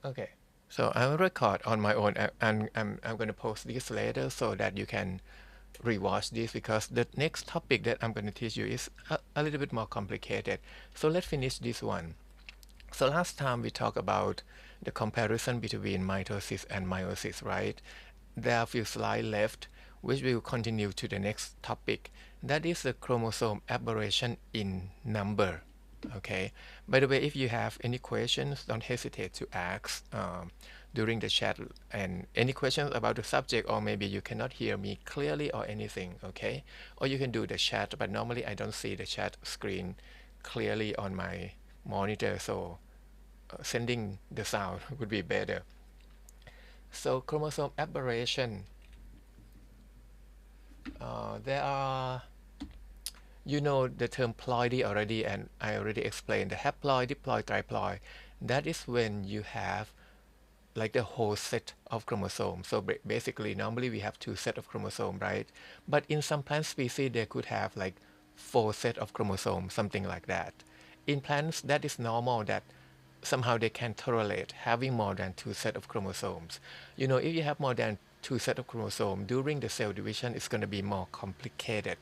Okay, so I will record on my own and I'm going to post this later so that you can rewatch this because the next topic that I'm going to teach you is a little bit more complicated. So let's finish this one. So last time we talked about the comparison between mitosis and meiosis, right? There are a few slides left, which will continue to the next topic. That is the chromosome aberration in number. Okay. By the way, if you have any questions, don't hesitate to ask during the chat and any questions about the subject, or maybe you cannot hear me clearly or anything. Okay. Or you can do the chat, but normally I don't see the chat screen clearly on my monitor, so sending the sound would be better. So chromosome aberration, there are, you know the term ploidy already, and I already explained the haploid, diploid, triploid. That is when you have like the whole set of chromosomes. So basically, normally we have two sets of chromosomes, right? But in some plant species, they could have like four sets of chromosomes, something like that. In plants, that is normal that somehow they can tolerate having more than two sets of chromosomes. You know, if you have more than two sets of chromosomes during the cell division, it's going to be more complicated.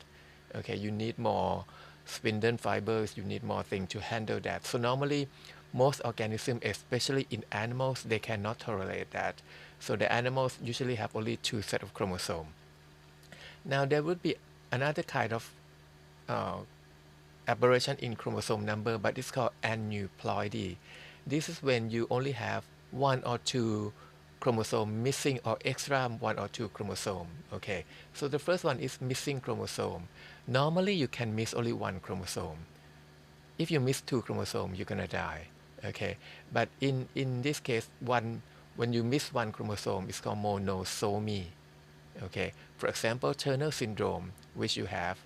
Okay, you need more spindle fibers, you need more things to handle that. So normally, most organisms, especially in animals, they cannot tolerate that. So the animals usually have only two sets of chromosomes. Now there would be another kind of uh, aberration in chromosome number, but it's called aneuploidy. This is when you only have one or two chromosome missing or extra one or two chromosome. Okay, so the first one is missing chromosome. Normally you can miss only one chromosome. If you miss two chromosomes, you're gonna die. Okay, but in this case, one when you miss one chromosome, it's called monosomy. Okay, for example, Turner syndrome, which you have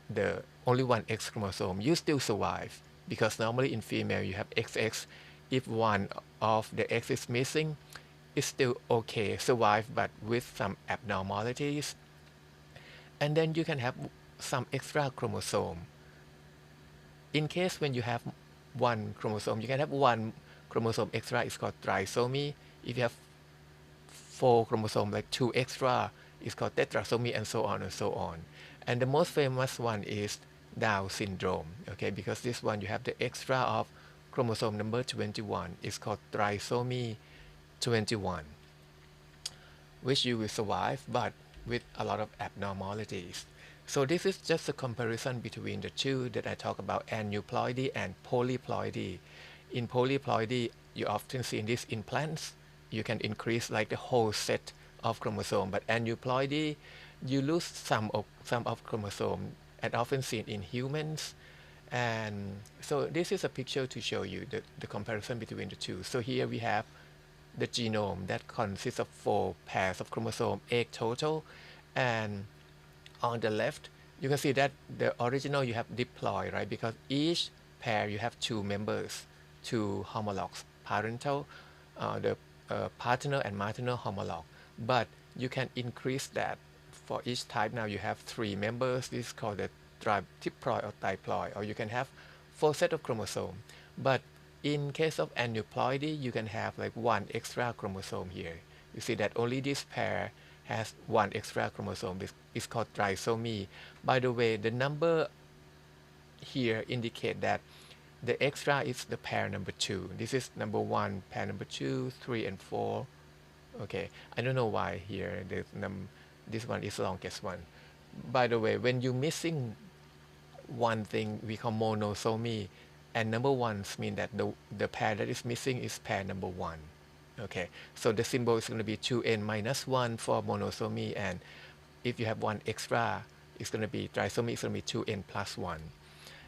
the only one X chromosome, you still survive because normally in female you have XX. If one of the X is missing, it's still okay, survive, but with some abnormalities. And then you can have some extra chromosome. In case when you have one chromosome, you can have one chromosome extra, it's called trisomy. If you have four chromosomes, like two extra, it's called tetrasomy, and so on and so on. And the most famous one is Down syndrome, okay, because this one you have the extra of chromosome number 21. It's called trisomy 21, which you will survive, but with a lot of abnormalities. So this is just a comparison between the two that I talk about, aneuploidy and polyploidy. In polyploidy, you often see this in plants. You can increase like the whole set of chromosome, but aneuploidy, you lose some of chromosome, and often seen in humans. And so this is a picture to show you the comparison between the two. So here we have the genome that consists of four pairs of chromosome, 8 total. And on the left, you can see that the original you have diploid, right? Because each pair you have two members, two homologs, parental, the paternal and maternal homolog. But you can increase that. For each type now you have three members. This is called the triploid or diploid, or you can have four set of chromosome. But in case of aneuploidy, you can have like one extra chromosome here. You see that only this pair has one extra chromosome. This is called trisomy. By the way, the number here indicate that the extra is the pair number 2. This is number 1, pair number 2, 3, and 4. Okay, I don't know why here this one is longest one. By the way, when you're missing one thing, we call monosomy, and number ones mean that the pair that is missing is pair number 1. Okay, so the symbol is going to be 2n minus 1 for monosomy, and if you have one extra, it's going to be trisomy, it's going to be 2n plus 1.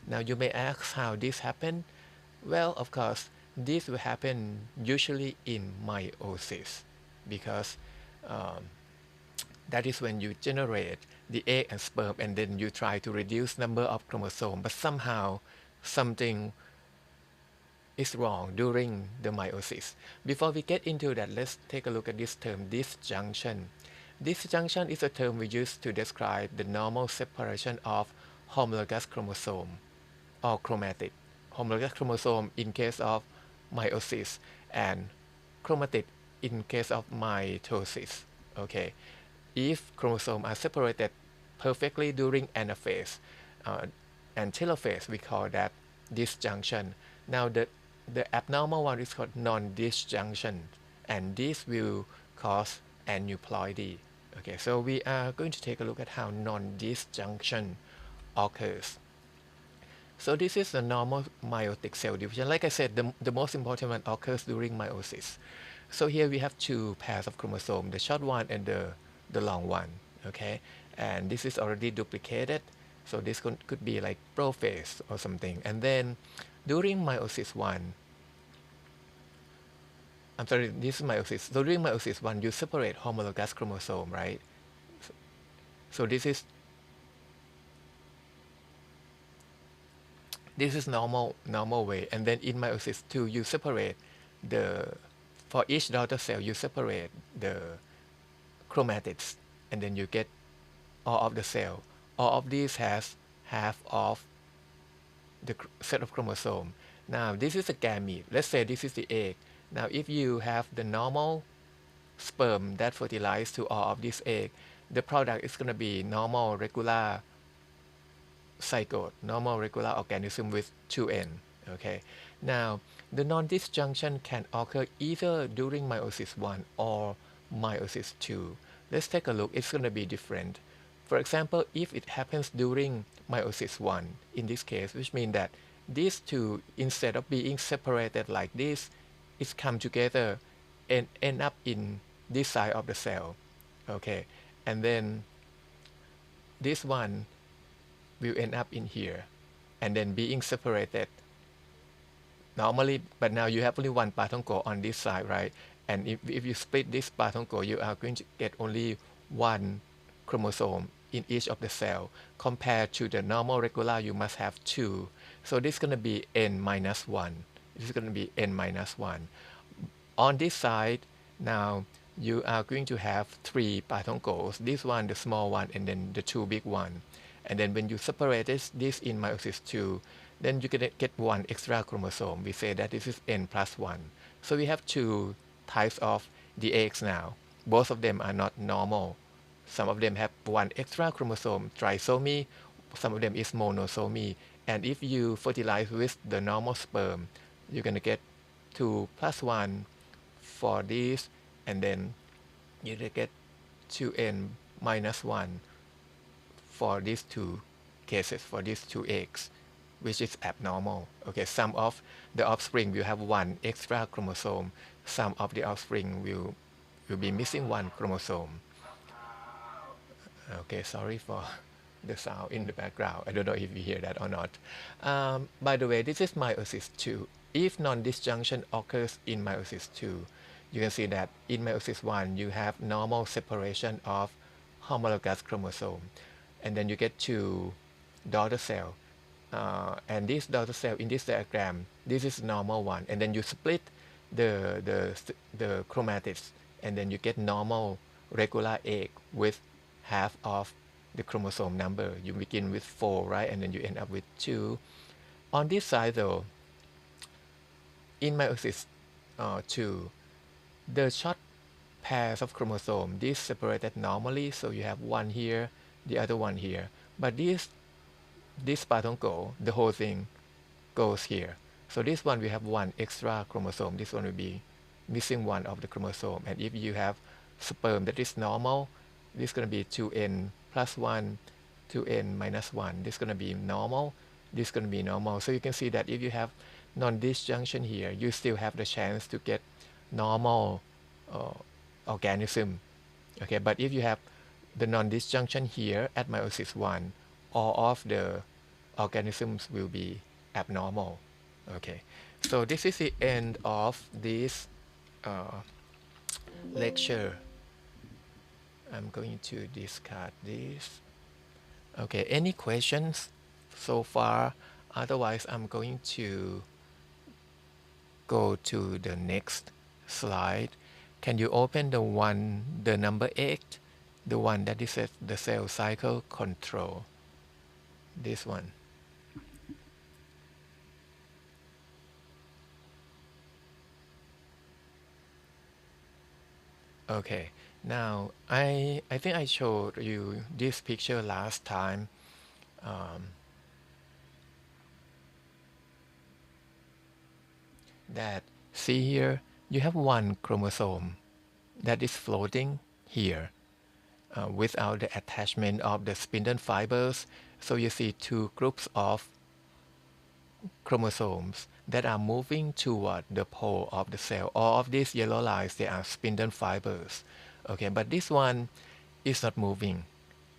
Now you may ask how this happened. Well, of course, this will happen usually in meiosis, because um, that is when you generate the egg and sperm, and then you try to reduce number of chromosomes, but somehow something is wrong during the meiosis. Before we get into that, let's take a look at this term, disjunction. Disjunction is a term we use to describe the normal separation of homologous chromosome or chromatic. Homologous chromosome in case of meiosis, and chromatid in case of mitosis. Okay, if chromosomes are separated perfectly during anaphase uh, and telophase, we call that disjunction. Now the abnormal one is called non-disjunction, and this will cause aneuploidy. Okay, so we are going to take a look at how non-disjunction occurs. So this is the normal meiotic cell division. Like I said, the most important one occurs during meiosis. So here we have two pairs of chromosome, the short one and the long one, okay? And this is already duplicated, so this could be like prophase or something. And then during meiosis 1, I'm sorry, this is meiosis. So during meiosis 1, you separate homologous chromosome, right? So this is normal way. And then in meiosis 2, you separate the, for each daughter cell, you separate the chromatids, and then you get all of the cell. All of these has half of the set of chromosome. Now this is a gamete. Let's say this is the egg. Now if you have the normal sperm that fertilize to all of this egg, the product is going to be normal regular zygote, normal regular organism with 2N. Okay. Now the non-disjunction can occur either during meiosis 1 or meiosis 2. Let's take a look. It's going to be different. For example, if it happens during meiosis 1, in this case, which means that these two, instead of being separated like this, it's come together and end up in this side of the cell. Okay. And then this one will end up in here and then being separated normally, but now you have only one patonko on this side, right? And if you split this patonko, you are going to get only one chromosome in each of the cell. Compared to the normal regular, you must have two. So this is going to be n minus 1. This is going to be n minus 1. On this side, now you are going to have three patonkos. This one, the small one, and then the two big one. And then when you separate this in meiosis 2, then you can get one extra chromosome. We say that this is n plus 1. So we have two types of the eggs now. Both of them are not normal. Some of them have one extra chromosome, trisomy. Some of them is monosomy. And if you fertilize with the normal sperm, you're going to get 2 plus 1 for this, and then you get 2n minus 1 for these two cases, for these two eggs, which is abnormal. Okay, some of the offspring will have one extra chromosome. Some of the offspring will be missing one chromosome. Okay, sorry for the sound in the background. I don't know if you hear that or not. By the way, this is meiosis 2. If non-disjunction occurs in meiosis 2, you can see that in meiosis 1, you have normal separation of homologous chromosome. And then you get two daughter cell. And this daughter cell in this diagram, this is normal one. And then you split the chromatids, and then you get normal regular egg with half of the chromosome number. You begin with 4, right? And then you end up with 2. On this side though, in meiosis 2, the short pairs of chromosome, this separated normally, so you have one here, the other one here. But this part don't go, the whole thing goes here. So this one we have one extra chromosome. This one will be missing one of the chromosome. And if you have sperm that is normal, this is going to be 2n plus 1, 2n minus 1. This is going to be normal. This is going to be normal. So you can see that if you have non-disjunction here, you still have the chance to get normal organism. Okay, but if you have the non-disjunction here at meiosis 1, all of the organisms will be abnormal. Okay, so this is the end of this lecture. I'm going to discard this. Okay, any questions so far? Otherwise, I'm going to go to the next slide. Can you open the number 8, the one that is the cell cycle control? This one. Okay, now I think I showed you this picture last time. Um, that see here, you have one chromosome that is floating here without the attachment of the spindle fibers. So you see two groups of chromosomes that are moving toward the pole of the cell. All of these yellow lines, they are spindle fibers. Okay, but this one is not moving.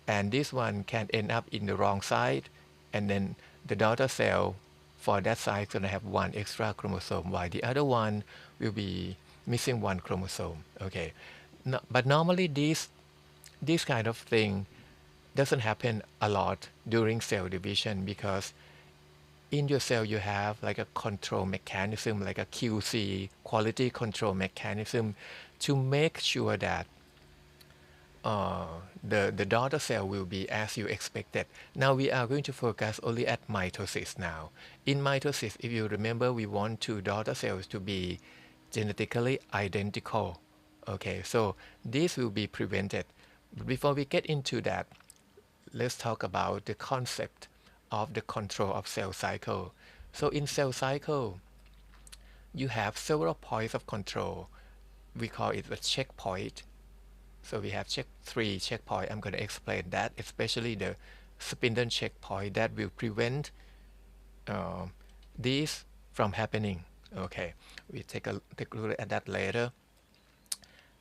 And this one can end up in the wrong side. And then the daughter cell for that side is going to have one extra chromosome, while the other one will be missing one chromosome. Okay, no, but normally this kind of thing doesn't happen a lot during cell division because in your cell you have like a control mechanism, like a QC, quality control mechanism, to make sure that uh, the daughter cell will be as you expected. Now we are going to focus only at mitosis now. In mitosis, if you remember, we want two daughter cells to be genetically identical. Okay, so this will be prevented. But before we get into that, let's talk about the concept of the control of cell cycle. So in cell cycle, you have several points of control. We call it a checkpoint. So we have three checkpoint. I'm going to explain that, especially the spindle checkpoint that will prevent uh, this from happening. Okay, we take a look at that later.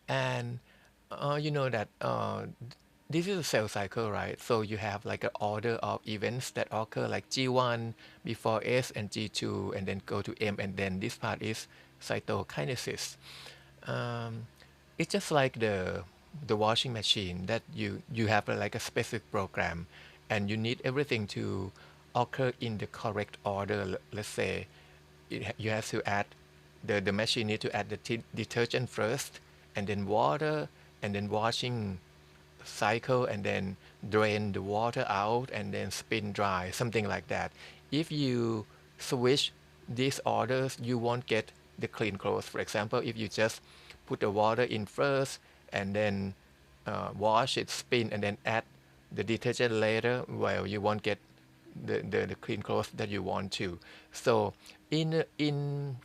And you know that this is a cell cycle, right? So you have like an order of events that occur like G1 before S and G2 and then go to M, and then this part is cytokinesis. Um, it's just like the washing machine that you have like a specific program and you need everything to occur in the correct order. Let's say you have to add the machine need to add the detergent first and then water and then washing cycle and then drain the water out and then spin dry, something like that. If you switch these orders, you won't get the clean clothes. For example, if you just put the water in first and then wash it, spin, and then add the detergent later, well, you won't get the clean clothes that you want to. So in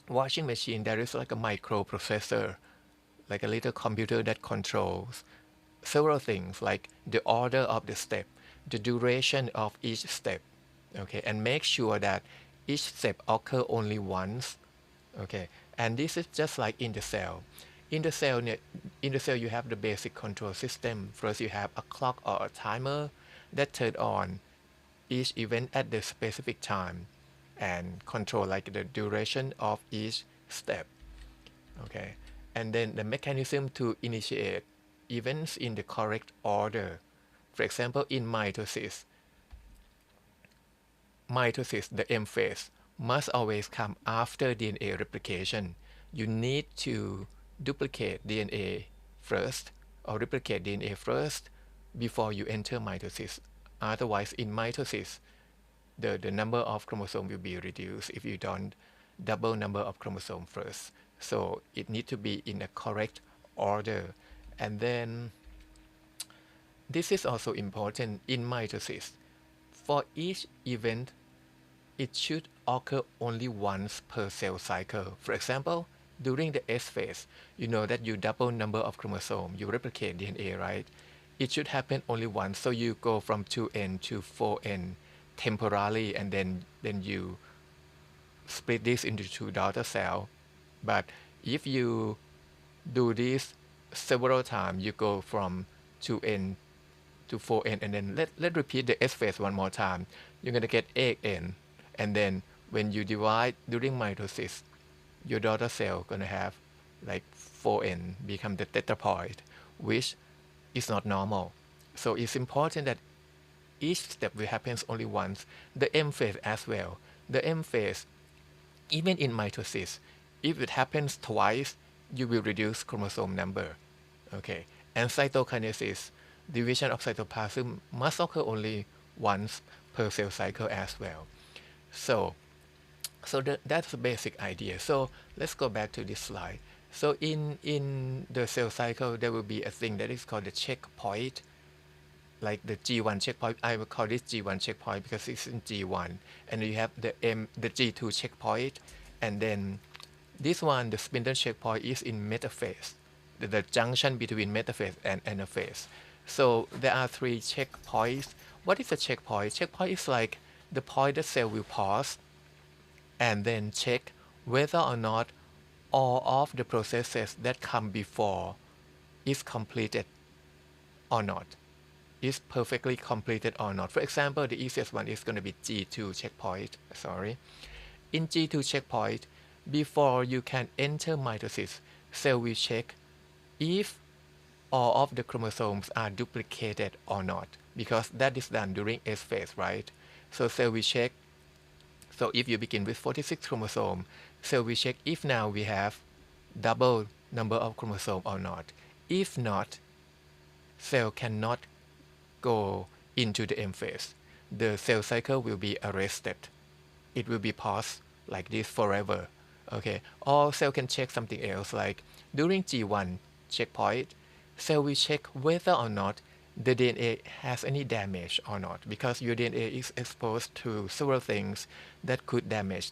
washing machine, there is like a microprocessor, like a little computer that controls several things like the order of the step, the duration of each step, okay, and make sure that each step occur only once, okay. And this is just like in the cell. In the cell, in the cell you have the basic control system. First, you have a clock or a timer that turn on each event at the specific time and control like the duration of each step, okay. And then the mechanism to initiate events in the correct order. For example, in mitosis, the M phase must always come after DNA replication. You need to duplicate DNA first or replicate DNA first before you enter mitosis. Otherwise, in mitosis, the number of chromosome will be reduced if you don't double number of chromosome first. So it need to be in a correct order. And then this is also important in mitosis. For each event, it should occur only once per cell cycle. For example, during the S phase, you know that you double number of chromosome, you replicate DNA, right? It should happen only once. So you go from 2N to 4N temporarily, and then you split this into two daughter cell. But if you do this several times, you go from 2N to 4N, and then let's repeat the S phase one more time. You're going to get 8N. And then when you divide during mitosis, your daughter cell going to have like 4N, become the tetraploid, which is not normal. So it's important that each step will happen only once. The M phase as well. The M phase, even in mitosis, if it happens twice, you will reduce chromosome number. Okay. And cytokinesis, division of cytoplasm, must occur only once per cell cycle as well. So that's the basic idea. So let's go back to this slide. So in the cell cycle, there will be a thing that is called the checkpoint, like the G1 checkpoint. I will call this G1 checkpoint because it's in G1, and you have the G2 checkpoint, and then this one, the spindle checkpoint, is in metaphase, the junction between metaphase and anaphase. So there are three checkpoints. What is a checkpoint? Checkpoint is like the point the cell will pause and then check whether or not all of the processes that come before is completed or not, is perfectly completed or not. For example, the easiest one is going to be G2 checkpoint. Sorry. In G2 checkpoint, before you can enter mitosis, cell will check if all of the chromosomes are duplicated or not, because that is done during S phase, right? So cell will check. So if you begin with 46 chromosome, cell will check if now we have double number of chromosome or not. If not, cell cannot go into the M phase. The cell cycle will be arrested. It will be paused like this forever. Okay. Or cell can check something else, like during G1 checkpoint, cell will check whether or not the DNA has any damage or not, because your DNA is exposed to several things that could damage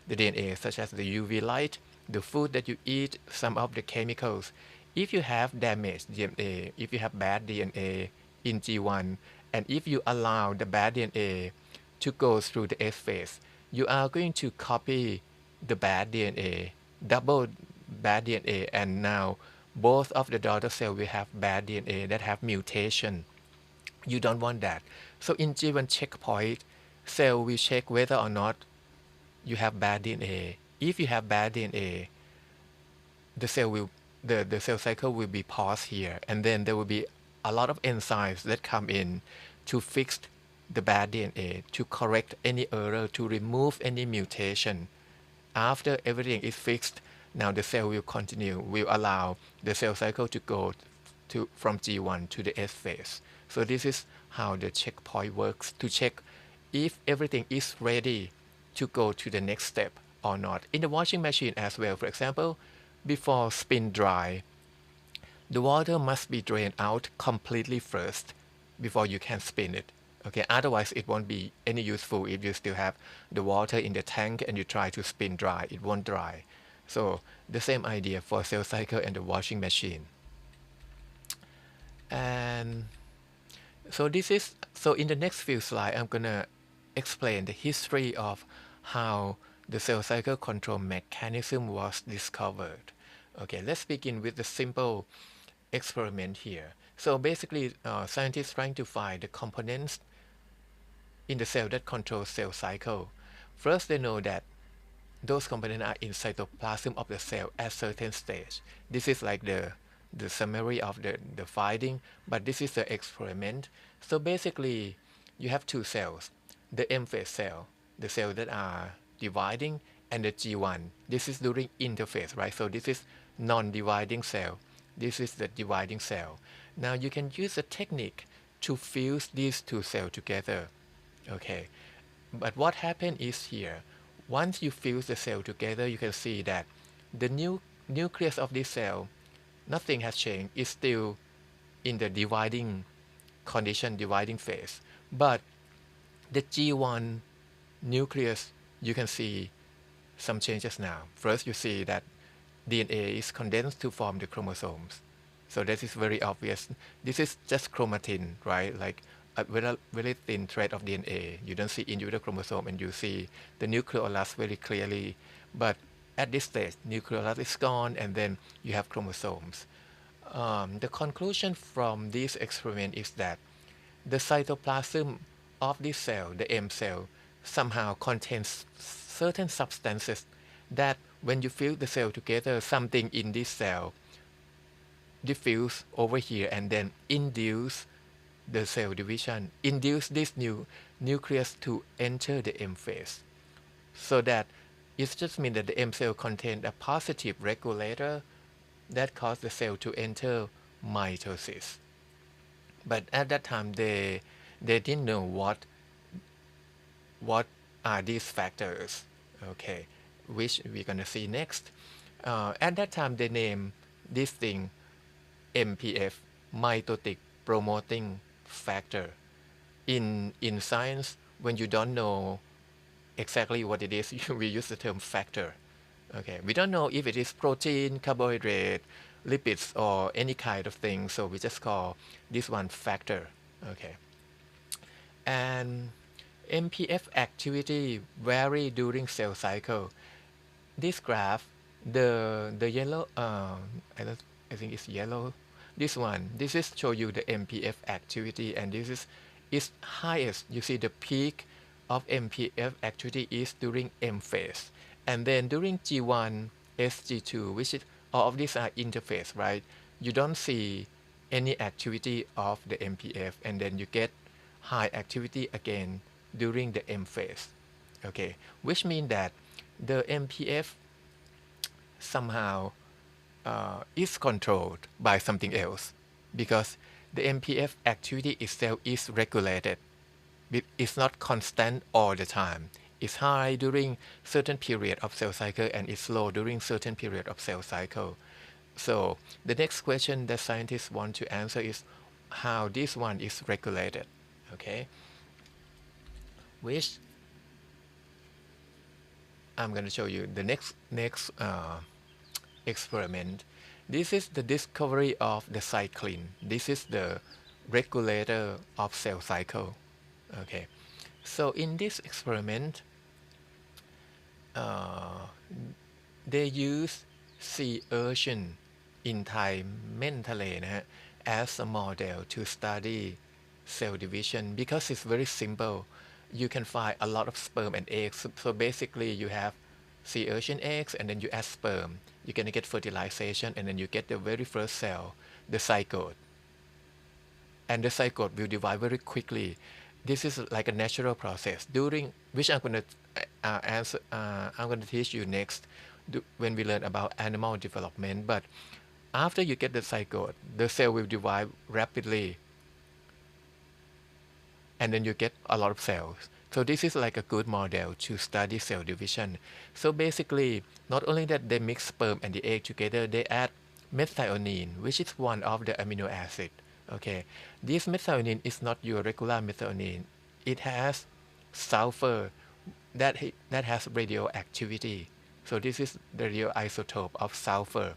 the DNA, such as the UV light, the food that you eat, some of the chemicals. If you have damaged DNA, if you have bad DNA in G1, and if you allow the bad DNA to go through the S phase, you are going to copy the bad DNA, double bad DNA, and now both of the daughter cells will have bad DNA that have mutation. You don't want that. So in G1 checkpoint, cell will check whether or not you have bad DNA. If you have bad DNA, the cell will the cell cycle will be paused here, and then there will be a lot of enzymes that come in to fix the bad DNA, to correct any error, to remove any mutation. After everything is fixed, now the cell will continue, will allow the cell cycle to go from G1 to the S phase. So this is how the checkpoint works, to check if everything is ready to go to the next step or not. In the washing machine as well, for example, before spin dry, the water must be drained out completely first before you can spin it. Okay, otherwise it won't be any useful if you still have the water in the tank and you try to spin dry, it won't dry. So the same idea for cell cycle and the washing machine. And so in the next few slides, I'm gonna explain the history of how the cell cycle control mechanism was discovered. Okay, let's begin with the simple experiment here. So basically, scientists trying to find the components in the cell that control cell cycle. First, they know that those components are in cytoplasm of the cell at certain stage. This is like the summary of the finding, but this is the experiment. So basically, you have two cells, the M phase cell, the cells that are dividing, and the G1. This is during interphase, right? So this is non-dividing cell. This is the dividing cell. Now you can use a technique to fuse these two cells together. Okay, but what happened is here, once you fuse the cell together, you can see that the nucleus of this cell, nothing has changed. It's still in the dividing condition, dividing phase. But the G1 nucleus, you can see some changes now. First, you see that DNA is condensed to form the chromosomes. So that is very obvious. This is just chromatin, right? Like a very, very thin thread of DNA. You don't see individual chromosome, and you see the nucleolus very clearly. But at this stage, nucleolus is gone, and then you have chromosomes. The conclusion from this experiment is that the cytoplasm of this cell, the M cell, somehow contains certain substances that when you fuse the cell together, something in this cell diffuse over here and then induce the cell division, induce this new nucleus to enter the M phase. So that it just means that the M cell contains a positive regulator that causes the cell to enter mitosis. But at that time, they didn't know what are these factors, okay, which we're gonna see next. At that time, they named this thing MPF, mitotic promoting factor. In science, when you don't know exactly what it is, we use the term factor. Okay, we don't know if it is protein, carbohydrate, lipids, or any kind of thing, so we just call this one factor. Okay, and MPF activity vary during cell cycle. This graph, the yellow, I think it's yellow. This one, this is show you the MPF activity, and this is highest. You see the peak of MPF activity is during M phase, and then during G1, SG2, which is all of these are interphase, right? You don't see any activity of the MPF, and then you get high activity again during the M phase. Okay, which means that the MPF somehow is controlled by something else because the MPF activity itself is regulated. It's not constant all the time. It's high during certain period of cell cycle and it's low during certain period of cell cycle. So the next question that scientists want to answer is how this one is regulated. Okay, which I'm going to show you the next experiment. This is the discovery of the cyclin. This is the regulator of cell cycle. Okay, so in this experiment, uh, they use sea urchin in Thai เม่นทะเลนะฮะ as a model to study cell division because it's very simple. You can find a lot of sperm and eggs. So basically, you have sea urchin eggs, and then you add sperm. You're gonna get fertilization, and then you get the very first cell, the zygote. And the zygote will divide very quickly. This is like a natural process during which I'm gonna answer. I'm gonna teach you next when we learn about animal development. But after you get the zygote, the cell will divide rapidly, and then you get a lot of cells. So this is like a good model to study cell division. So basically, not only that they mix sperm and the egg together, they add methionine, which is one of the amino acid. Okay, this methionine is not your regular methionine. It has sulfur that has radioactivity. So this is the radioisotope of sulfur.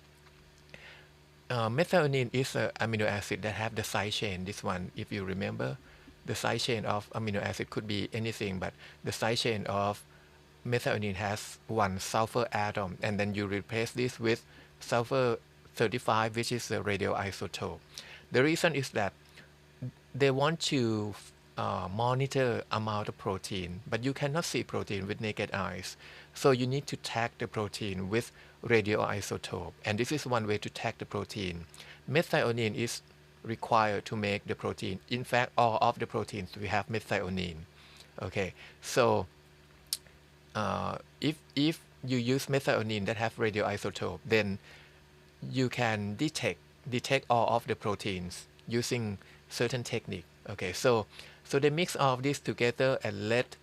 Methionine is an amino acid that have the side chain. This one, if you remember, the side chain of amino acid could be anything, but the side chain of methionine has one sulfur atom, and then you replace this with sulfur 35, which is the radioisotope. The reason is that they want to monitor amount of protein, but you cannot see protein with naked eyes. So you need to tag the protein with radioisotope, and this is one way to tag the protein. Methionine is required to make the protein. In fact, all of the proteins we have methionine. Okay, so if you use methionine that have radioisotope, then you can detect all of the proteins using certain technique. Okay, so they mix all of this together and let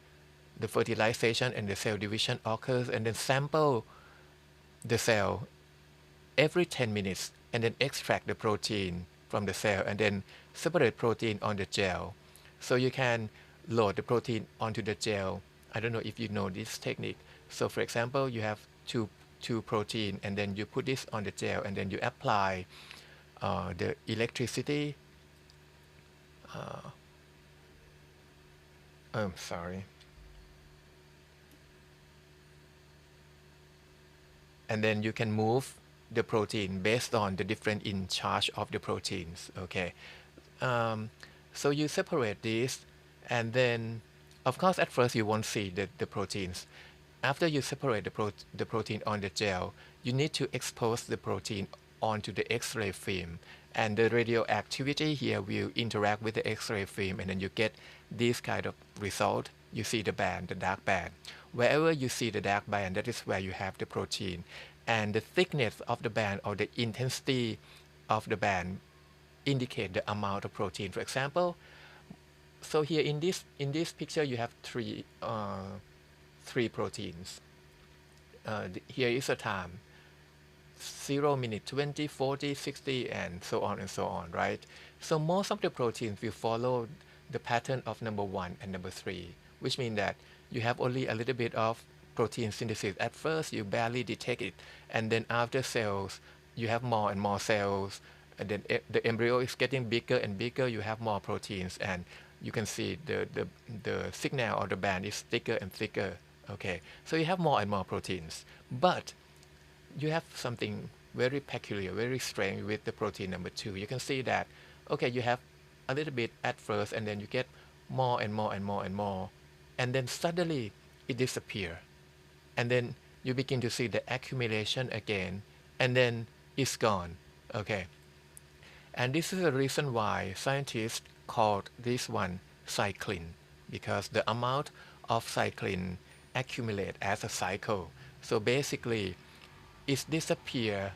the fertilization and the cell division occurs, and then sample the cell every 10 minutes and then extract the protein from the cell and then separate protein on the gel. So you can load the protein onto the gel. I don't know if you know this technique. So for example, you have two protein, and then you put this on the gel, and then you apply the electricity. I'm sorry. And then you can move the protein based on the difference in charge of the proteins. Okay, so you separate this, and then of course at first you won't see the proteins. After you separate the protein on the gel, you need to expose the protein onto the X-ray film, and the radioactivity here will interact with the X-ray film, and then you get this kind of result. You see the band, the dark band. Wherever you see the dark band, that is where you have the protein. And the thickness of the band or the intensity of the band indicate the amount of protein. For example, so here in this picture you have three proteins. Here is a time. 0 minute, 20, 40, 60, and so on and so on, right? So most of the proteins will follow the pattern of number 1 and number 3, which means that you have only a little bit of protein synthesis. At first, you barely detect it, and then after cells, you have more and more cells, and then the embryo is getting bigger and bigger, you have more proteins, and you can see the signal or the band is thicker and thicker. Okay, so you have more and more proteins, but you have something very peculiar, very strange with the protein number 2. You can see that, okay, you have a little bit at first, and then you get more and more and more and more, and then suddenly it disappears, and then you begin to see the accumulation again, and then it's gone. Okay, and this is the reason why scientists called this one cycling, because the amount of cycling accumulate as a cycle. So basically, it disappear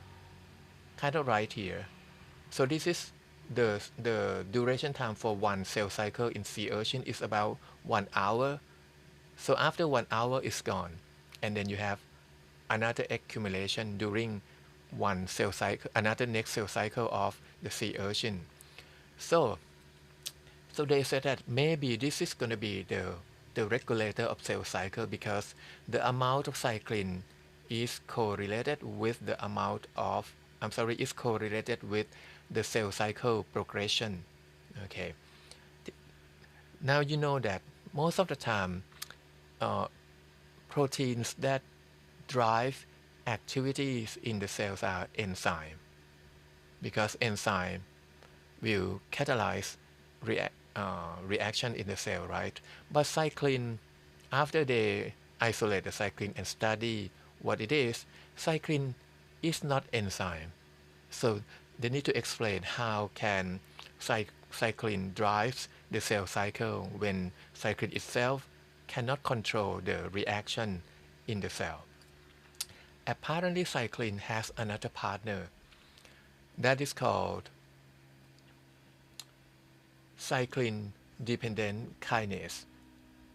kind of right here. So this is the duration time for one cell cycle in sea urchin is about 1 hour. So after 1 hour it's gone, and then you have another accumulation during one cell cycle, another next cell cycle of the sea urchin. So they said that maybe this is going to be the regulator of cell cycle, because the amount of cycling is correlated with the amount of, I'm sorry, is correlated with the cell cycle progression. Okay. Now you know that most of the time, uh, proteins that drive activities in the cells are enzyme, because enzyme will catalyze reaction in the cell, right? But cyclin, after they isolate the cyclin and study what it is, cyclin is not enzyme. So they need to explain how can cyclin drives the cell cycle when cyclin itself cannot control the reaction in the cell. Apparently, cyclin has another partner that is called cyclin dependent kinase.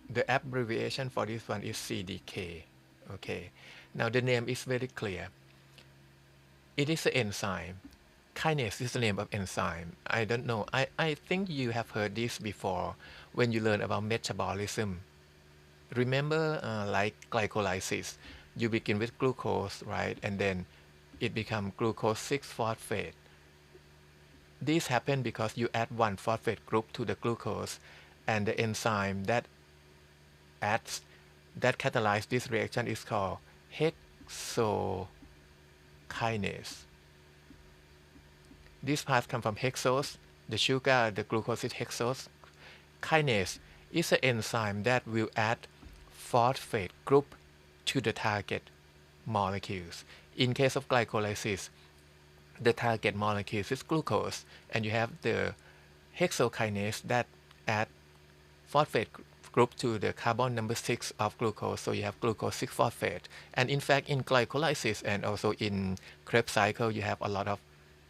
The abbreviation for this one is CDK. Okay. Now the name is very clear. It is an enzyme. Kinase is the name of enzyme. I don't know. I think you have heard this before when you learn about metabolism. Remember, like glycolysis, you begin with glucose, right? And then it becomes glucose 6-phosphate. This happens because you add one phosphate group to the glucose, and the enzyme that adds, that catalyzes this reaction is called hexokinase. This part comes from hexose, the sugar, the glucose is hexose. Kinase is an enzyme that will add phosphate group to the target molecules. In case of glycolysis, the target molecule is glucose, and you have the hexokinase that add phosphate group to the carbon number 6 of glucose, so you have glucose 6-phosphate. And in fact, in glycolysis and also in Krebs cycle, you have a lot of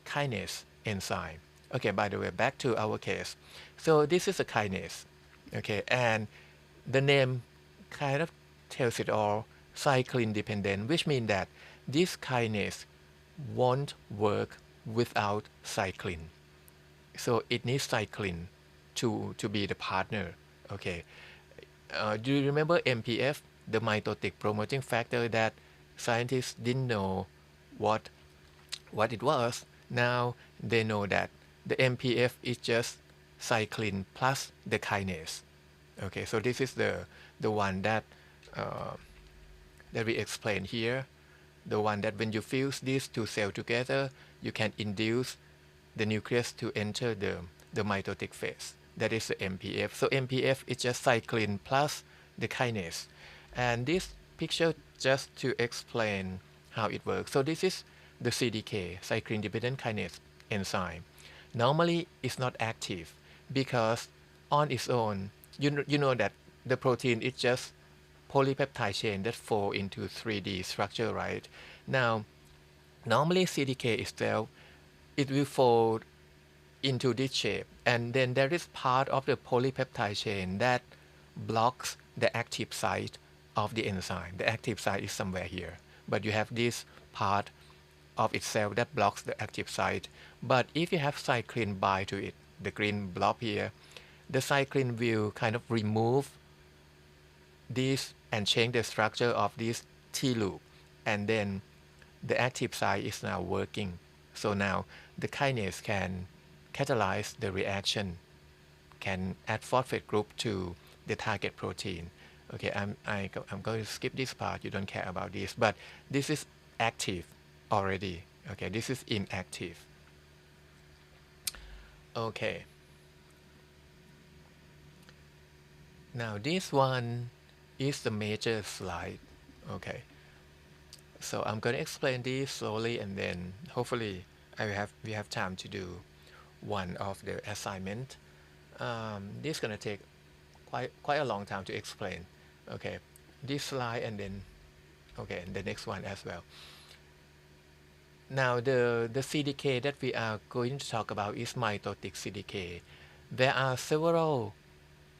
kinase enzyme. Okay, by the way, back to our case. So this is a kinase, okay, and the name kind of tells it all, cyclin dependent, which means that this kinase won't work without cyclin. So it needs cyclin to be the partner. Okay. Do you remember MPF, the mitotic promoting factor that scientists didn't know what it was? Now they know that the MPF is just cyclin plus the kinase. Okay, so this is the one that we explained here. The one that when you fuse these two cells together, you can induce the nucleus to enter the mitotic phase. That is the MPF. So MPF is just cyclin plus the kinase. And this picture just to explain how it works. So this is the CDK, cyclin dependent kinase enzyme. Normally it's not active because on its own, you know that the protein is just polypeptide chain that fall into 3D structure, right? Now, normally CDK itself, it will fold into this shape, and then there is part of the polypeptide chain that blocks the active site of the enzyme. The active site is somewhere here, but you have this part of itself that blocks the active site. But if you have cyclin bind to it, the green blob here, the cyclin will kind of remove this and change the structure of this T loop, and then the active site is now working. So now the kinase can catalyze the reaction, can add phosphate group to the target protein. Okay, I'm going to skip this part. You don't care about this, but this is active already. Okay, this is inactive. Okay. Now this one is the major slide. Okay. So I'm going to explain this slowly, and then hopefully we have time to do one of the assignment. This is going to take quite a long time to explain. Okay, this slide, and then okay, and the next one as well. Now the CDK that we are going to talk about is mitotic CDK. There are several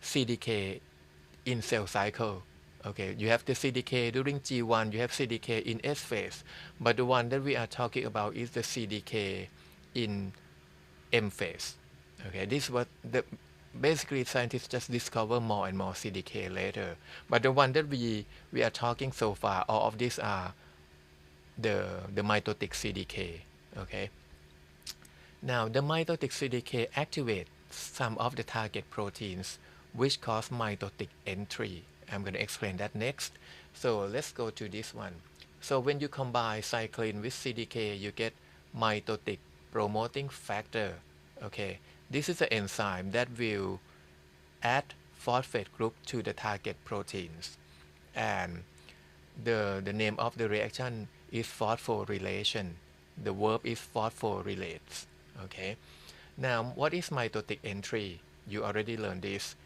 CDK in cell cycle. Okay, you have the CDK during G1, you have CDK in S phase, but the one that we are talking about is the CDK in M phase. Okay, this was the basically scientists just discover more and more CDK later, but the one that we are talking so far, all of these are the mitotic CDK. Okay, now the mitotic CDK activates some of the target proteins which cause mitotic entry. I'm going to explain that next. So let's go to this one. So when you combine cyclin with CDK, you get mitotic promoting factor. Okay, this is an enzyme that will add phosphate group to the target proteins, and the name of the reaction is phosphorylation. The verb is phosphorylates. Okay, now what is mitotic entry? You already learned this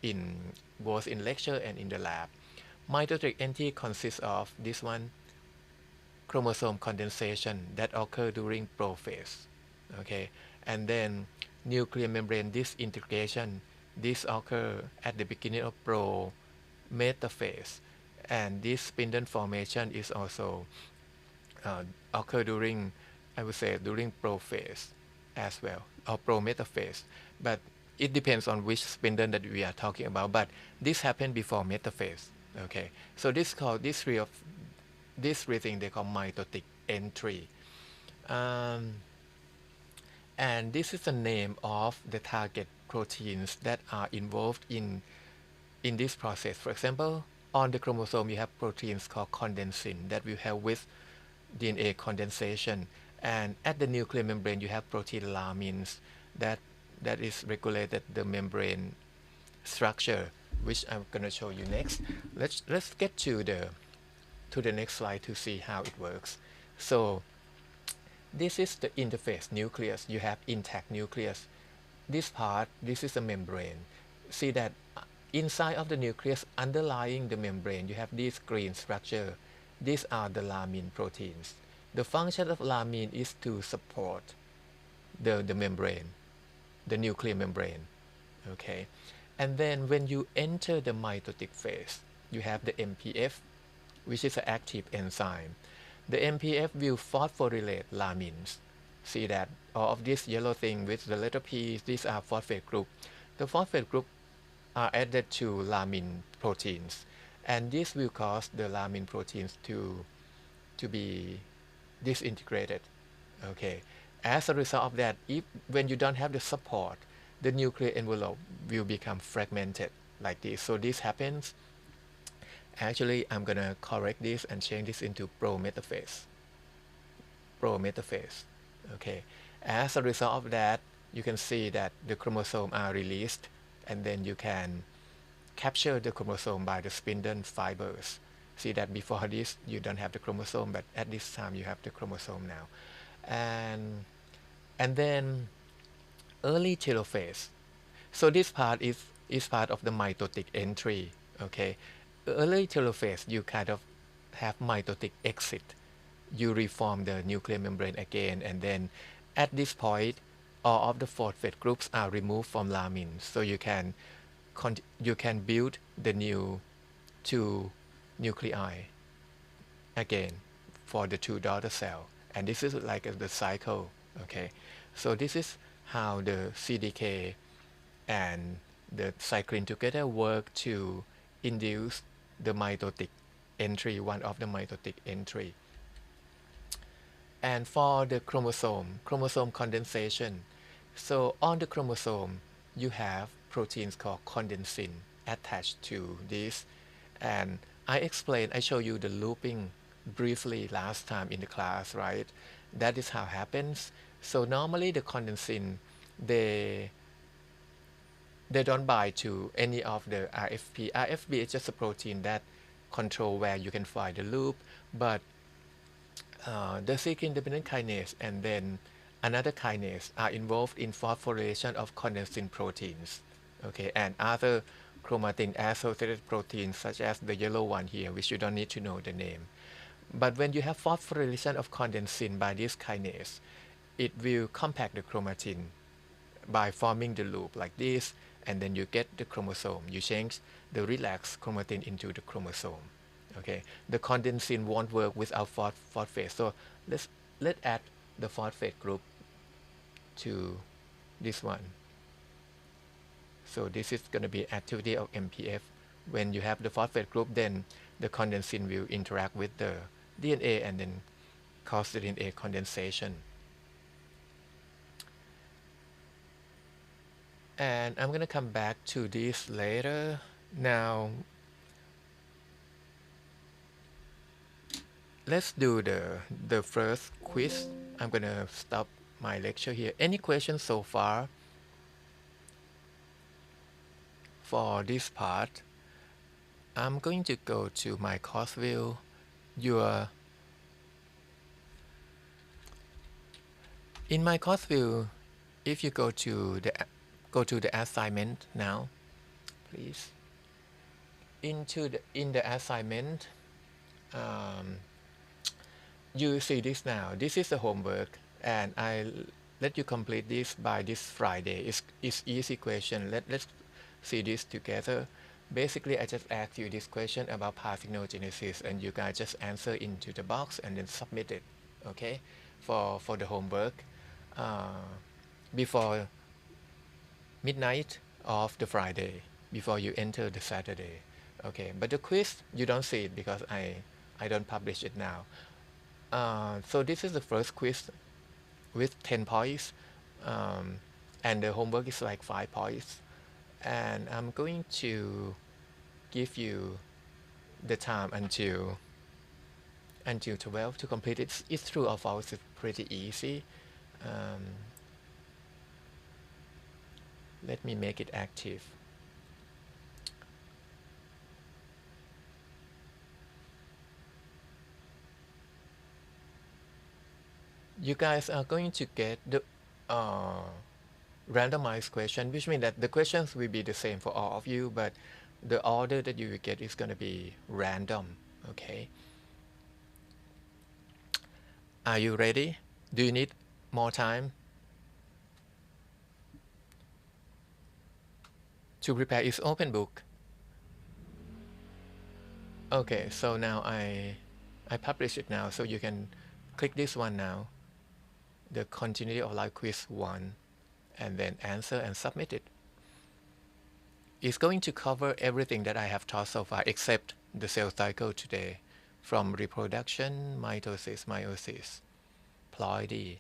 in both in lecture and in the lab. Mitotic entry consists of this one, chromosome condensation that occur during prophase. Okay, and then nuclear membrane disintegration. This occur at the beginning of pro-metaphase, and this spindle formation is also occur during, I would say, during prophase as well, or pro-metaphase. But it depends on which spindle that we are talking about, but this happened before metaphase. Okay, so this called this three things they call mitotic entry, and this is the name of the target proteins that are involved in this process. For example, on the chromosome you have proteins called condensin that will help with DNA condensation, and at the nuclear membrane you have protein lamins that is regulated the membrane structure, which I'm going to show you next. Let's get to the next slide to see how it works. So this is the interface nucleus. You have intact nucleus. This part, this is the membrane. See that inside of the nucleus, underlying the membrane, you have this green structure. These are the laminin proteins. The function of laminin is to support the membrane, the nuclear membrane. Okay, and then when you enter the mitotic phase, you have the MPF, which is an active enzyme. The MPF will phosphorylate lamins. See that all of this yellow thing with the letter P, these are phosphate group. The phosphate group are added to lamin proteins, and this will cause the lamin proteins to be disintegrated. Okay, as a result of that, when you don't have the support, the nuclear envelope will become fragmented like this. So this happens. Actually, I'm gonna correct this and change this into prometaphase. Prometaphase. Okay. As a result of that, you can see that the chromosomes are released, and then you can capture the chromosome by the spindle fibers. See that before this you don't have the chromosome, but at this time you have the chromosome now. And then early telophase. So this part is part of the mitotic entry. Okay. Early telophase, you kind of have mitotic exit. You reform the nuclear membrane again, and then at this point, all of the phosphate groups are removed from lamins, so you can build the new two nuclei again for the two daughter cell, and this is like the cycle. Okay, so this is how the CDK and the cyclin together work to induce the mitotic entry, one of the mitotic entry. And for the chromosome condensation, so on the chromosome, you have proteins called condensin attached to this. And I show you the looping briefly last time in the class, right? That is how it happens. So normally the condensin, they they don't bind to any of the RFP. RFP is just a protein that control where you can find the loop, but the cyclin-dependent kinase and then another kinase are involved in phosphorylation of condensin proteins, okay, and other chromatin-associated proteins such as the yellow one here, which you don't need to know the name. But when you have phosphorylation of condensin by this kinase, it will compact the chromatin by forming the loop like this, and then you get the chromosome. You change the relaxed chromatin into the chromosome. Okay, the condensin won't work without phosphate. So let's add the phosphate group to this one. So this is going to be activity of MPF. When you have the phosphate group, then the condensin will interact with the DNA and then cause the DNA condensation. And I'm going to come back to this later. Now, let's do the first quiz. I'm going to stop my lecture here. Any questions so far for this part? I'm going to go to my course view. In my course view, if you go to the assignment now, please. In the assignment, um, you see this now. This is the homework, and I let you complete this by this Friday. It's easy question. Let's see this together. Basically, I just asked you this question about parthenogenesis, and you guys just answer into the box and then submit it. Okay, for the homework, before midnight of the Friday, before you enter the Saturday. Okay, but the quiz you don't see it because I don't publish it now. So this is the first quiz with 10 points, um, and the homework is like 5 points. And I'm going to give you the time until 12 to complete it. It's true or false. It's pretty easy. Um, let me make it active. You guys are going to get the randomized question, which means that the questions will be the same for all of you, but the order that you will get is going to be random. Okay. Are you ready? Do you need more time to prepare? It's open book. Okay, so now I publish it now, so you can click this one now, the continuity of life quiz 1, and then answer and submit it. It's going to cover everything that I have taught so far except the cell cycle today, from reproduction, mitosis, meiosis, ploidy.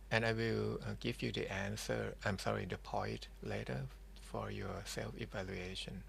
And I will give you the answer, I'm sorry, the point later for your self-evaluation.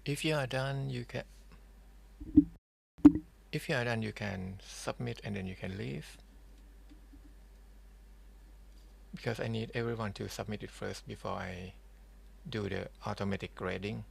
If you are done, you can submit and then you can leave, because I need everyone to submit it first before I do the automatic grading.